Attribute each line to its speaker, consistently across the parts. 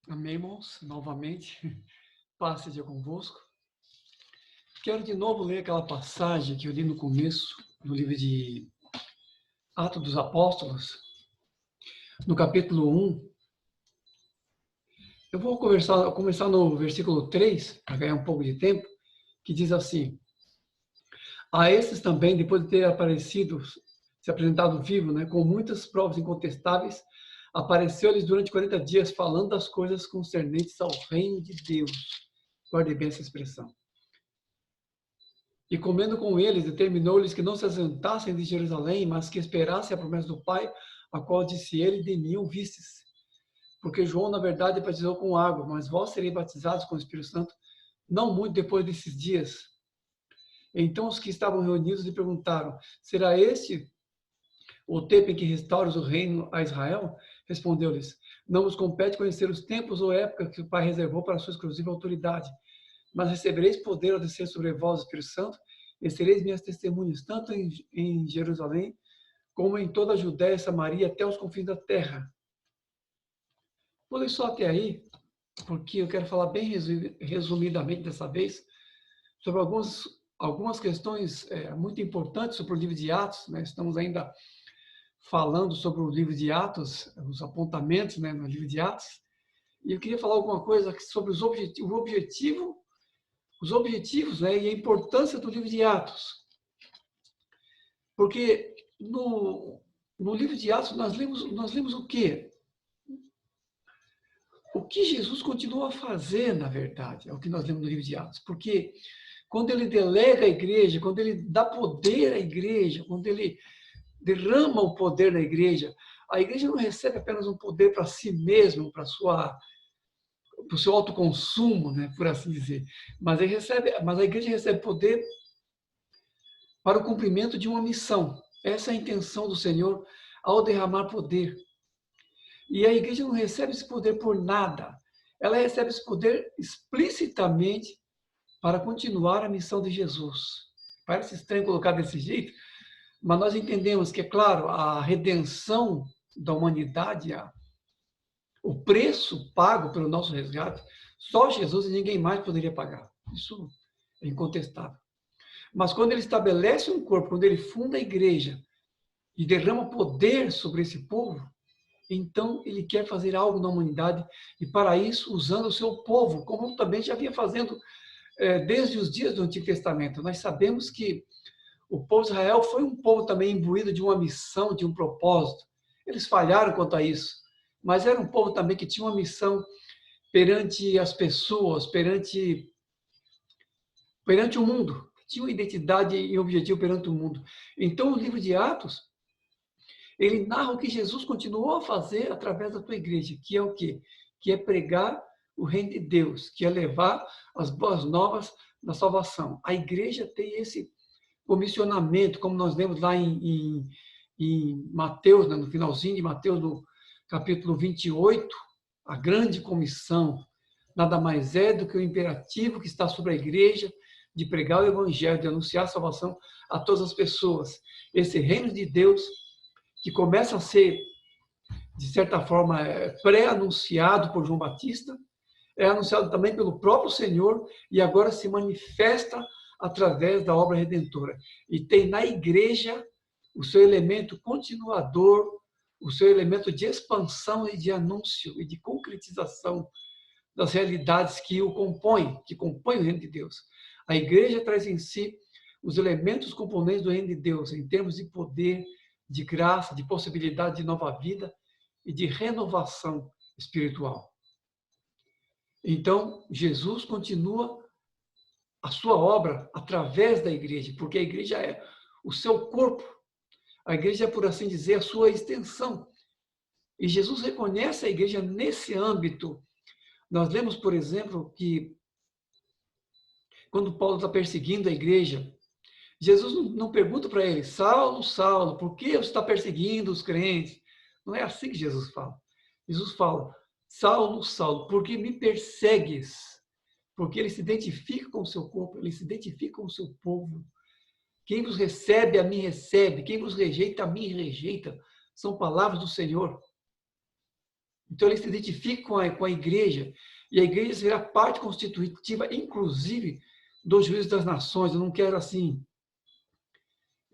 Speaker 1: Amém, irmãos? Novamente, paz seja convosco. Quero de novo ler aquela passagem que eu li no começo, no livro de Atos dos Apóstolos, no capítulo 1. Eu vou começar no versículo 3, para ganhar um pouco de tempo, que diz assim: A esses também, depois de ter aparecido, se apresentado vivo, com muitas provas incontestáveis, apareceu-lhes durante 40 dias, falando das coisas concernentes ao reino de Deus. Guarde bem essa expressão. E comendo com eles, determinou-lhes que não se assentassem de Jerusalém, mas que esperassem a promessa do Pai, a qual disse ele: de mim o vistes. Porque João, na verdade, batizou com água, mas vós sereis batizados com o Espírito Santo, não muito depois desses dias. Então os que estavam reunidos lhe perguntaram: será este o tempo em que restauras o reino a Israel? Respondeu-lhes: não vos compete conhecer os tempos ou épocas que o Pai reservou para a sua exclusiva autoridade, mas recebereis poder ao descer sobre vós o Espírito Santo, e sereis minhas testemunhas, tanto em Jerusalém, como em toda a Judéia e Samaria, até os confins da terra. Vou ler só até aí, porque eu quero falar bem resumidamente dessa vez, sobre algumas questões muito importantes sobre o livro de Atos. Estamos ainda falando sobre o livro de Atos, os apontamentos no livro de Atos, e eu queria falar alguma coisa sobre os objetivos e a importância do livro de Atos. Porque no livro de Atos nós lemos o quê? O que Jesus continua a fazer, na verdade, é o que nós lemos no livro de Atos. Porque quando ele delega a igreja, quando ele dá poder à igreja, quando ele derrama o poder na igreja, a igreja não recebe apenas um poder para si mesmo, para o seu autoconsumo, por assim dizer, mas a igreja recebe poder para o cumprimento de uma missão. Essa é a intenção do Senhor ao derramar poder. E a igreja não recebe esse poder por nada. Ela recebe esse poder explicitamente para continuar a missão de Jesus. Parece estranho colocar desse jeito, mas nós entendemos que, é claro, a redenção da humanidade, o preço pago pelo nosso resgate, só Jesus e ninguém mais poderia pagar. Isso é incontestável. Mas quando ele estabelece um corpo, quando ele funda a igreja e derrama poder sobre esse povo, então ele quer fazer algo na humanidade, e para isso usando o seu povo, como também já vinha fazendo desde os dias do Antigo Testamento. Nós sabemos que o povo de Israel foi um povo também imbuído de uma missão, de um propósito. Eles falharam quanto a isso, mas era um povo também que tinha uma missão perante as pessoas, perante o mundo. Tinha uma identidade e objetivo perante o mundo. Então, o livro de Atos, ele narra o que Jesus continuou a fazer através da tua igreja, que é o quê? Que é pregar o reino de Deus, que é levar as boas novas da salvação. A igreja tem esse comissionamento, como nós lemos lá em Mateus, no finalzinho de Mateus, no capítulo 28, a grande comissão, nada mais é do que o imperativo que está sobre a igreja de pregar o evangelho, de anunciar a salvação a todas as pessoas. Esse reino de Deus, que começa a ser, de certa forma, pré-anunciado por João Batista, é anunciado também pelo próprio Senhor e agora se manifesta através da obra redentora. E tem na igreja o seu elemento continuador, o seu elemento de expansão e de anúncio e de concretização das realidades que o compõem, que compõem o reino de Deus. A igreja traz em si os elementos componentes do reino de Deus, em termos de poder, de graça, de possibilidade de nova vida e de renovação espiritual. Então, Jesus continua a sua obra através da igreja, porque a igreja é o seu corpo. A igreja é, por assim dizer, a sua extensão. E Jesus reconhece a igreja nesse âmbito. Nós lemos, por exemplo, que quando Paulo está perseguindo a igreja, Jesus não pergunta para ele: Saulo, Saulo, por que você está perseguindo os crentes? Não é assim que Jesus fala. Jesus fala: Saulo, Saulo, por que me persegues? Porque ele se identifica com o seu corpo, ele se identifica com o seu povo. Quem vos recebe, a mim recebe. Quem vos rejeita, a mim rejeita. São palavras do Senhor. Então, ele se identifica com a igreja, e a igreja será parte constitutiva, inclusive, do juízo das nações. Eu não quero, assim,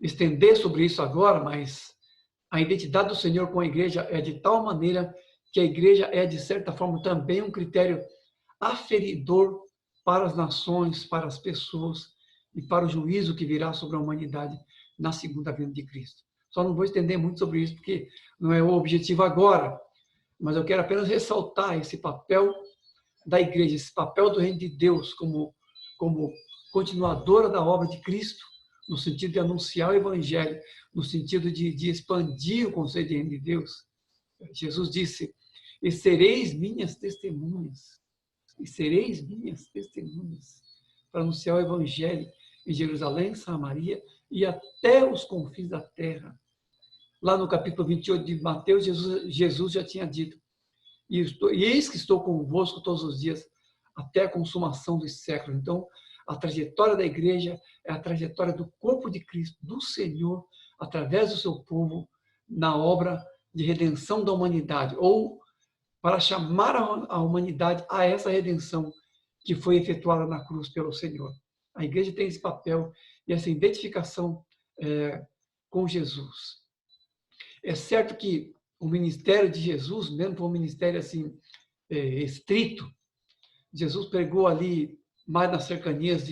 Speaker 1: estender sobre isso agora, mas a identidade do Senhor com a igreja é de tal maneira que a igreja é, de certa forma, também um critério aferidor para as nações, para as pessoas e para o juízo que virá sobre a humanidade na segunda vinda de Cristo. Só não vou estender muito sobre isso, porque não é o objetivo agora, mas eu quero apenas ressaltar esse papel da igreja, esse papel do reino de Deus como continuadora da obra de Cristo, no sentido de anunciar o evangelho, no sentido de expandir o conceito de reino de Deus. Jesus disse, e sereis minhas testemunhas, para anunciar o evangelho em Jerusalém, Samaria e até os confins da terra. Lá no capítulo 28 de Mateus, Jesus já tinha dito, e eis que estou convosco todos os dias, até a consumação dos séculos. Então, a trajetória da igreja é a trajetória do corpo de Cristo, do Senhor, através do seu povo, na obra de redenção da humanidade, ou para chamar a humanidade a essa redenção que foi efetuada na cruz pelo Senhor. A igreja tem esse papel e essa identificação com Jesus. É certo que o ministério de Jesus, mesmo foi um ministério assim, estrito, Jesus pregou ali mais nas cercanias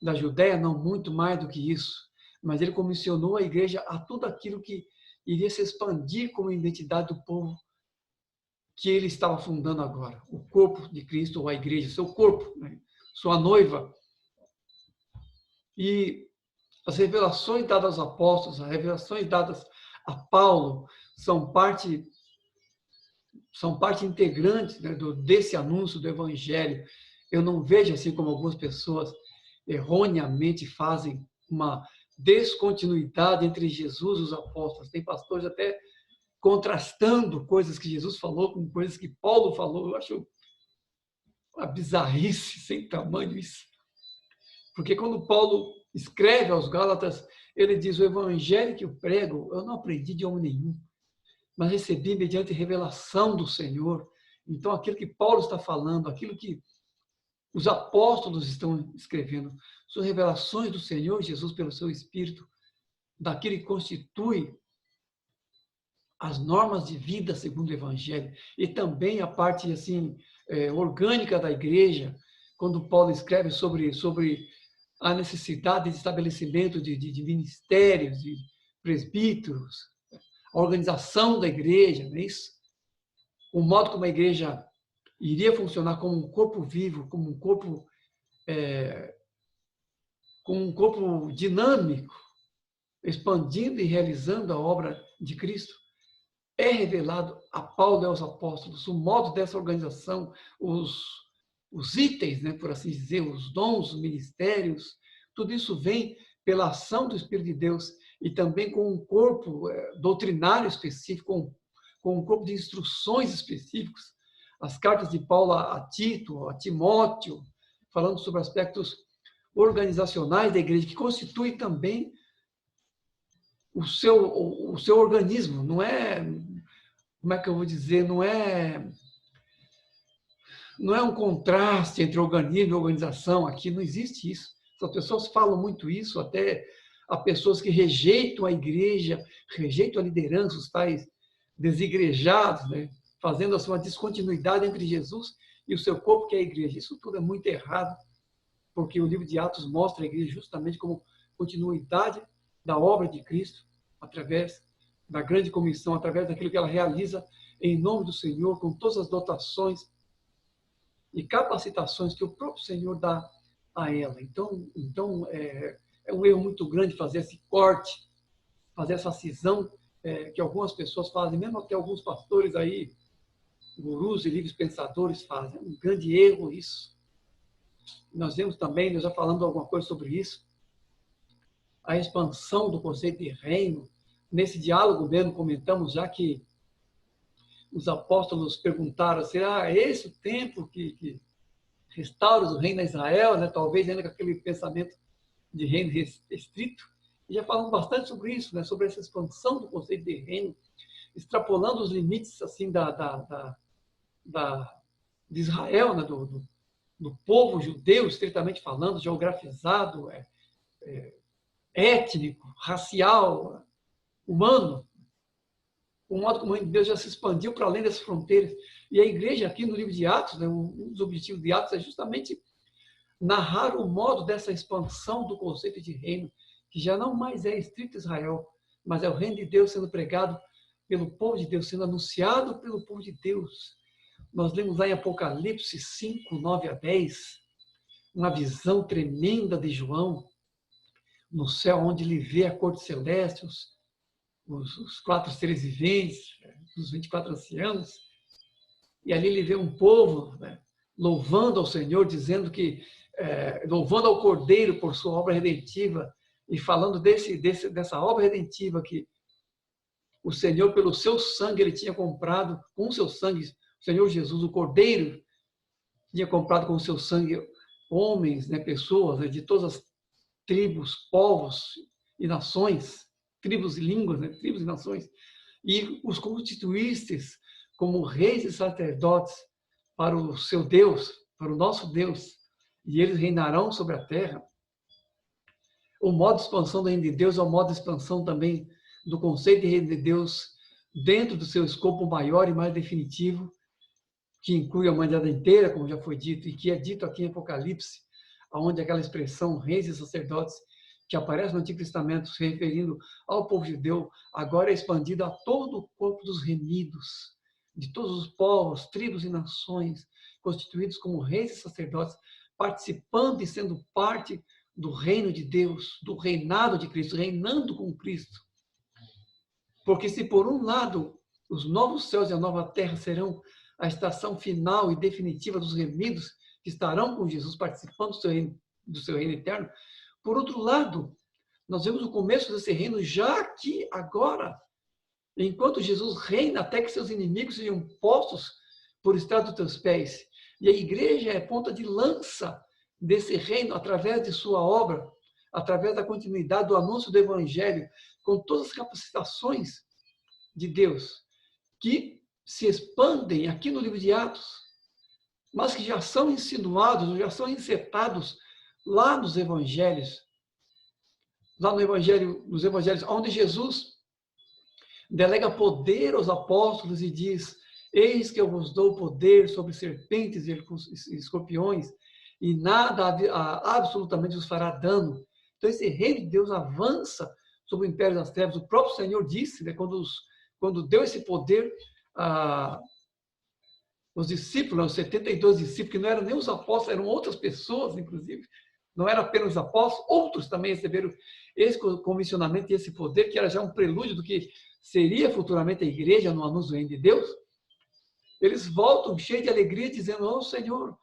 Speaker 1: da Judéia, não muito mais do que isso, mas ele comissionou a igreja a tudo aquilo que iria se expandir como identidade do povo que ele estava fundando agora, o corpo de Cristo, ou a igreja, seu corpo, né? Sua noiva. E as revelações dadas aos apóstolos, as revelações dadas a Paulo, são parte integrante, né, desse anúncio do evangelho. Eu não vejo, assim como algumas pessoas erroneamente fazem, uma descontinuidade entre Jesus e os apóstolos. Tem pastores até contrastando coisas que Jesus falou com coisas que Paulo falou. Eu acho uma bizarrice sem tamanho isso. Porque quando Paulo escreve aos Gálatas, ele diz, o evangelho que eu prego, eu não aprendi de homem nenhum, mas recebi mediante revelação do Senhor. Então, aquilo que Paulo está falando, aquilo que os apóstolos estão escrevendo, são revelações do Senhor Jesus pelo seu Espírito, daquilo que constitui as normas de vida segundo o Evangelho, e também a parte assim orgânica da igreja, quando Paulo escreve sobre a necessidade de estabelecimento de ministérios, de presbíteros, a organização da igreja, não é isso? O modo como a igreja iria funcionar como um corpo vivo, como um corpo dinâmico, expandindo e realizando a obra de Cristo, é revelado a Paulo e aos apóstolos, o modo dessa organização, os itens, né, por assim dizer, os dons, os ministérios, tudo isso vem pela ação do Espírito de Deus e também com um corpo doutrinário específico, com um corpo de instruções específicos. As cartas de Paulo a Tito, a Timóteo, falando sobre aspectos organizacionais da igreja, que constitui também o seu organismo. Não é, como é que eu vou dizer, não é um contraste entre organismo e organização. Aqui não existe isso. As pessoas falam muito isso, até há pessoas que rejeitam a igreja, rejeitam a liderança, os tais desigrejados, né? Fazendo a sua descontinuidade entre Jesus e o seu corpo, que é a igreja. Isso tudo é muito errado, porque o livro de Atos mostra a igreja justamente como continuidade da obra de Cristo, através da grande comissão, através daquilo que ela realiza em nome do Senhor, com todas as dotações e capacitações que o próprio Senhor dá a ela. Então é um erro muito grande fazer esse corte, fazer essa cisão que algumas pessoas fazem, mesmo até alguns pastores aí, gurus e livres pensadores fazem. É um grande erro isso. Nós vemos também, nós já falamos alguma coisa sobre isso, a expansão do conceito de reino. Nesse diálogo mesmo comentamos já que os apóstolos perguntaram, será esse o tempo que restaura o reino a Israel, né? Talvez ainda com aquele pensamento de reino restrito. E já falamos bastante sobre isso, né? Sobre essa expansão do conceito de reino, extrapolando os limites assim de Israel, né, do povo judeu, estritamente falando, geografizado, étnico, racial, humano. O modo como o reino de Deus já se expandiu para além das fronteiras. E a igreja, aqui no livro de Atos, né, um dos objetivos de Atos é justamente narrar o modo dessa expansão do conceito de reino, que já não mais é estrito Israel, mas é o reino de Deus sendo pregado pelo povo de Deus, sendo anunciado pelo povo de Deus. Nós lemos lá em Apocalipse 5, 9 a 10, uma visão tremenda de João, no céu, onde ele vê a corte celeste, os 4 seres viventes, os 24 anciãos, e ali ele vê um povo, né, louvando ao Senhor, dizendo que, louvando ao Cordeiro por sua obra redentiva, e falando dessa obra redentiva que o Senhor, pelo seu sangue, ele tinha comprado, com o seu sangue, o Senhor Jesus, o Cordeiro, tinha comprado com o seu sangue homens, né, pessoas, né, de todas as tribos, povos e nações, tribos e línguas, né, tribos e nações, e os constituístes como reis e sacerdotes para o seu Deus, para o nosso Deus, e eles reinarão sobre a terra. O modo de expansão do reino de Deus é o modo de expansão também do conceito de reino de Deus dentro do seu escopo maior e mais definitivo, que inclui a humanidade inteira, como já foi dito, e que é dito aqui em Apocalipse, onde aquela expressão reis e sacerdotes que aparece no Antigo Testamento se referindo ao povo judeu, agora é expandida a todo o corpo dos remidos, de todos os povos, tribos e nações, constituídos como reis e sacerdotes, participando e sendo parte do reino de Deus, do reinado de Cristo, reinando com Cristo. Porque se por um lado os novos céus e a nova terra serão a estação final e definitiva dos remidos que estarão com Jesus participando do seu reino eterno, por outro lado, nós vemos o começo desse reino já aqui, agora, enquanto Jesus reina até que seus inimigos sejam postos por estrado dos teus pés. E a igreja é ponta de lança desse reino através de sua obra, através da continuidade do anúncio do evangelho, com todas as capacitações de Deus, que se expandem aqui no livro de Atos, mas que já são insinuados, já são insetados lá nos evangelhos, nos evangelhos, onde Jesus delega poder aos apóstolos e diz: eis que eu vos dou poder sobre serpentes e escorpiões, e nada absolutamente vos fará dano. Então esse reino de Deus avança sobre o império das trevas. O próprio Senhor disse, né, quando deu esse poder os discípulos, os 72 discípulos, que não eram nem os apóstolos, eram outras pessoas, inclusive, não eram apenas os apóstolos, outros também receberam esse comissionamento e esse poder, que era já um prelúdio do que seria futuramente a igreja no anúncio do reino de Deus. Eles voltam cheios de alegria, dizendo: ó Senhor,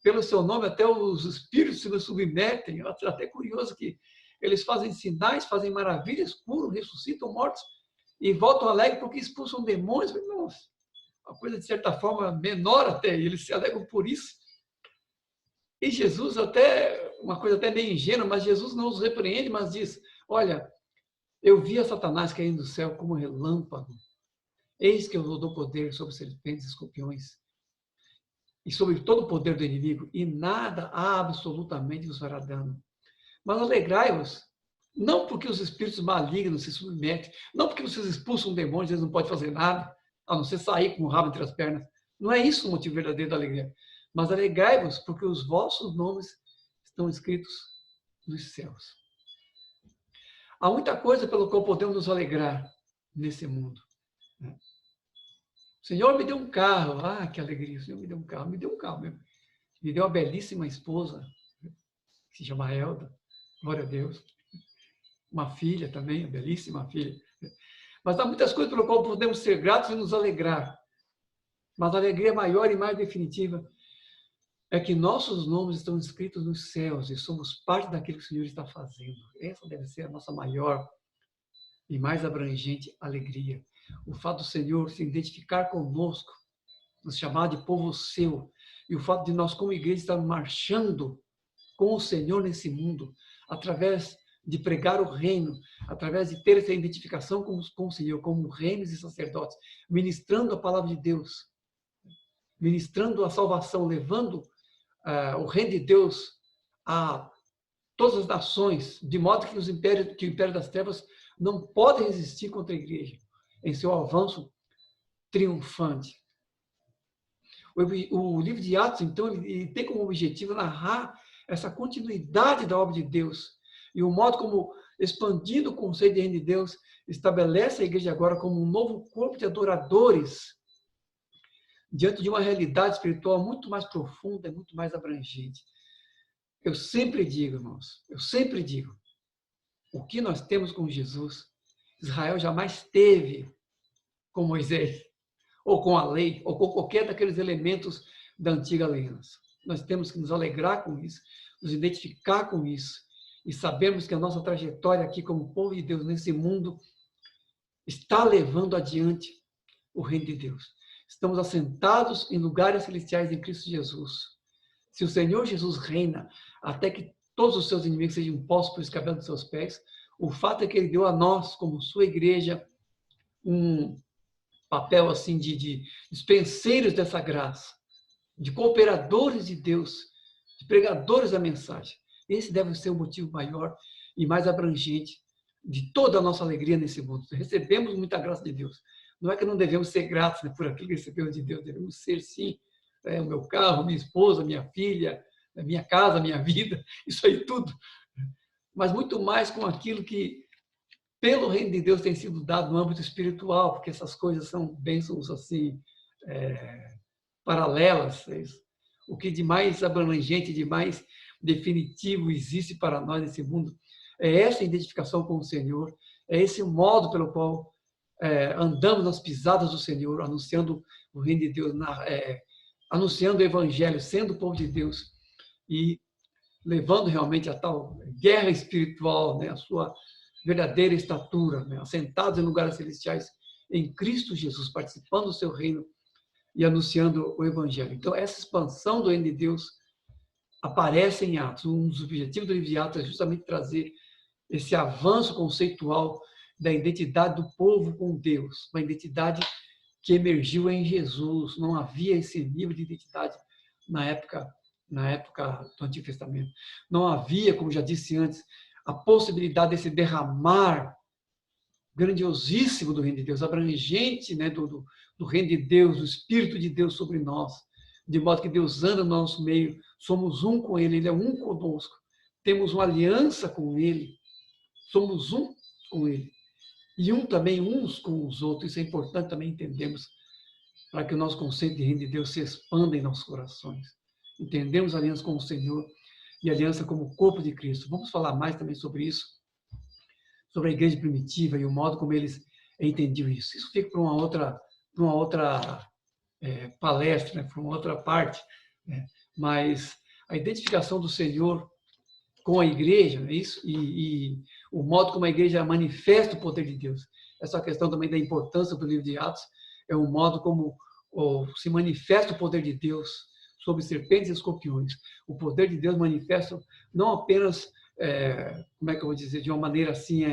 Speaker 1: pelo seu nome até os espíritos se nos submetem. É até curioso que eles fazem sinais, fazem maravilhas, curam, ressuscitam mortos e voltam alegres porque expulsam demônios. Nossa, uma coisa de certa forma menor até, e eles se alegram por isso. E Jesus, uma coisa até meio ingênua, mas Jesus não os repreende, mas diz: olha, eu vi a Satanás caindo do céu como relâmpago. Eis que eu vos dou poder sobre serpentes e escorpiões e sobre todo o poder do inimigo, e nada absolutamente vos fará dano. Mas alegrai-vos, não porque os espíritos malignos se submetem, não porque vocês expulsam demônios, eles não podem fazer nada, a não ser sair com o rabo entre as pernas. Não é isso o motivo verdadeiro da alegria. Mas alegrai-vos, porque os vossos nomes estão escritos nos céus. Há muita coisa pelo qual podemos nos alegrar nesse mundo. O Senhor me deu um carro. Ah, que alegria, o Senhor me deu um carro. Me deu um carro mesmo. Me deu uma belíssima esposa, que se chama Elda. Glória a Deus. Uma filha também, uma belíssima filha. Mas há muitas coisas pelo qual podemos ser gratos e nos alegrar. Mas a alegria maior e mais definitiva é que nossos nomes estão escritos nos céus e somos parte daquilo que o Senhor está fazendo. Essa deve ser a nossa maior e mais abrangente alegria. O fato do Senhor se identificar conosco, nos chamar de povo seu, e o fato de nós, como igreja, estarmos marchando com o Senhor nesse mundo, através de pregar o reino, através de ter essa identificação com o Senhor, como reinos e sacerdotes, ministrando a palavra de Deus. ministrando a salvação, levando o reino de Deus a todas as nações, de modo que o império das trevas não pode resistir contra a igreja em seu avanço triunfante. O livro de Atos, então, ele tem como objetivo narrar essa continuidade da obra de Deus e o modo como, expandindo o conceito de reino de Deus, estabelece a igreja agora como um novo corpo de adoradores diante de uma realidade espiritual muito mais profunda e muito mais abrangente. Eu sempre digo, irmãos, o que nós temos com Jesus, Israel jamais teve com Moisés, ou com a lei, ou com qualquer daqueles elementos da antiga aliança. Nós temos que nos alegrar com isso, nos identificar com isso, e sabermos que a nossa trajetória aqui como povo de Deus nesse mundo está levando adiante o reino de Deus. Estamos assentados em lugares celestiais em Cristo Jesus. Se o Senhor Jesus reina até que todos os seus inimigos sejam postos por escabelo dos seus pés, o fato é que ele deu a nós, como sua igreja, um papel assim de dispenseiros dessa graça, de cooperadores de Deus, de pregadores da mensagem. Esse deve ser o motivo maior e mais abrangente de toda a nossa alegria nesse mundo. Recebemos muita graça de Deus. Não é que não devemos ser gratos, né, por aquilo que recebemos de Deus, devemos ser sim. O meu carro, minha esposa, minha filha, minha casa, minha vida, isso aí tudo. Mas muito mais com aquilo que pelo reino de Deus tem sido dado no âmbito espiritual, porque essas coisas são bênçãos assim, paralelas. O que de mais abrangente, de mais definitivo existe para nós nesse mundo é essa identificação com o Senhor, é esse modo pelo qual andamos nas pisadas do Senhor, anunciando o reino de Deus, anunciando o evangelho, sendo o povo de Deus e levando realmente a tal guerra espiritual, né, a sua verdadeira estatura, né, assentados em lugares celestiais em Cristo Jesus, participando do seu reino e anunciando o evangelho. Então, essa expansão do reino de Deus aparece em Atos. Um dos objetivos do livro de Atos é justamente trazer esse avanço conceitual da identidade do povo com Deus, uma identidade que emergiu em Jesus. Não havia esse nível de identidade na época do Antigo Testamento. Não havia, como já disse antes, a possibilidade desse derramar grandiosíssimo do reino de Deus, abrangente, né, do reino de Deus, do Espírito de Deus sobre nós, de modo que Deus anda no nosso meio, somos um com Ele, Ele é um conosco, temos uma aliança com Ele, somos um com Ele, e também uns com os outros. Isso é importante também entendermos, para que o nosso conceito de reino de Deus se expanda em nossos corações. Entendemos a aliança com o Senhor e a aliança como corpo de Cristo. Vamos falar mais também sobre isso, sobre a igreja primitiva e o modo como eles entendiam isso. Isso fica para uma outra palestra, né, para uma outra parte, né? Mas a identificação do Senhor com a igreja, né, isso, e o modo como a igreja manifesta o poder de Deus. Essa questão também da importância do livro de Atos é o modo como se manifesta o poder de Deus sobre serpentes e escorpiões. O poder de Deus manifesta não apenas, como é que eu vou dizer, de uma maneira assim,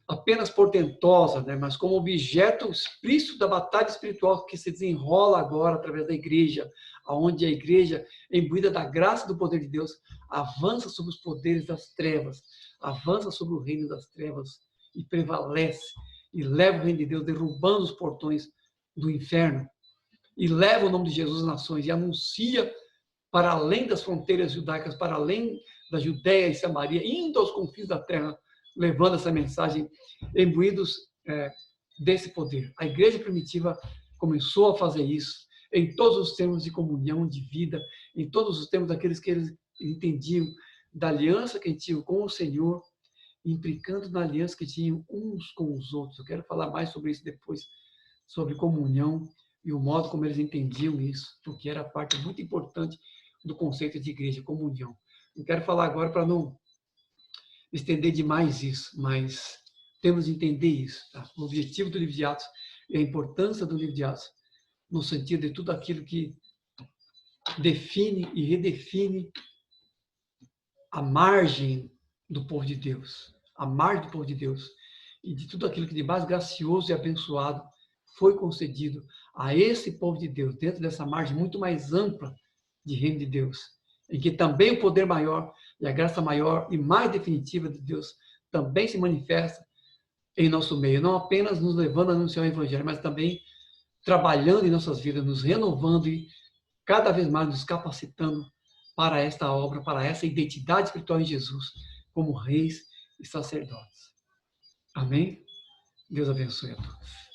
Speaker 1: apenas portentosa, né, mas como objeto explícito da batalha espiritual que se desenrola agora através da igreja, onde a igreja, imbuída da graça e do poder de Deus, avança sobre os poderes das trevas, avança sobre o reino das trevas e prevalece, e leva o reino de Deus, derrubando os portões do inferno, e leva o nome de Jesus às nações, e anuncia para além das fronteiras judaicas, para além da Judéia e Samaria, indo aos confins da terra, levando essa mensagem, imbuídos desse poder. A igreja primitiva começou a fazer isso em todos os termos de comunhão, de vida, em todos os termos daqueles que eles entendiam da aliança que tinham com o Senhor, implicando na aliança que tinham uns com os outros. Eu quero falar mais sobre isso depois, sobre comunhão e o modo como eles entendiam isso, porque era parte muito importante do conceito de igreja, comunhão. Não quero falar agora para não estender demais isso, mas temos de entender isso. Tá? O objetivo do livro de Atos e a importância do livro de Atos, no sentido de tudo aquilo que define e redefine a margem do povo de Deus, a margem do povo de Deus, e de tudo aquilo que de mais gracioso e abençoado foi concedido a esse povo de Deus, dentro dessa margem muito mais ampla de reino de Deus, em que também o poder maior e a graça maior e mais definitiva de Deus também se manifesta em nosso meio, não apenas nos levando a anunciar o Evangelho, mas também trabalhando em nossas vidas, nos renovando e cada vez mais nos capacitando para esta obra, para essa identidade espiritual em Jesus, como reis e sacerdotes. Amém? Deus abençoe a todos.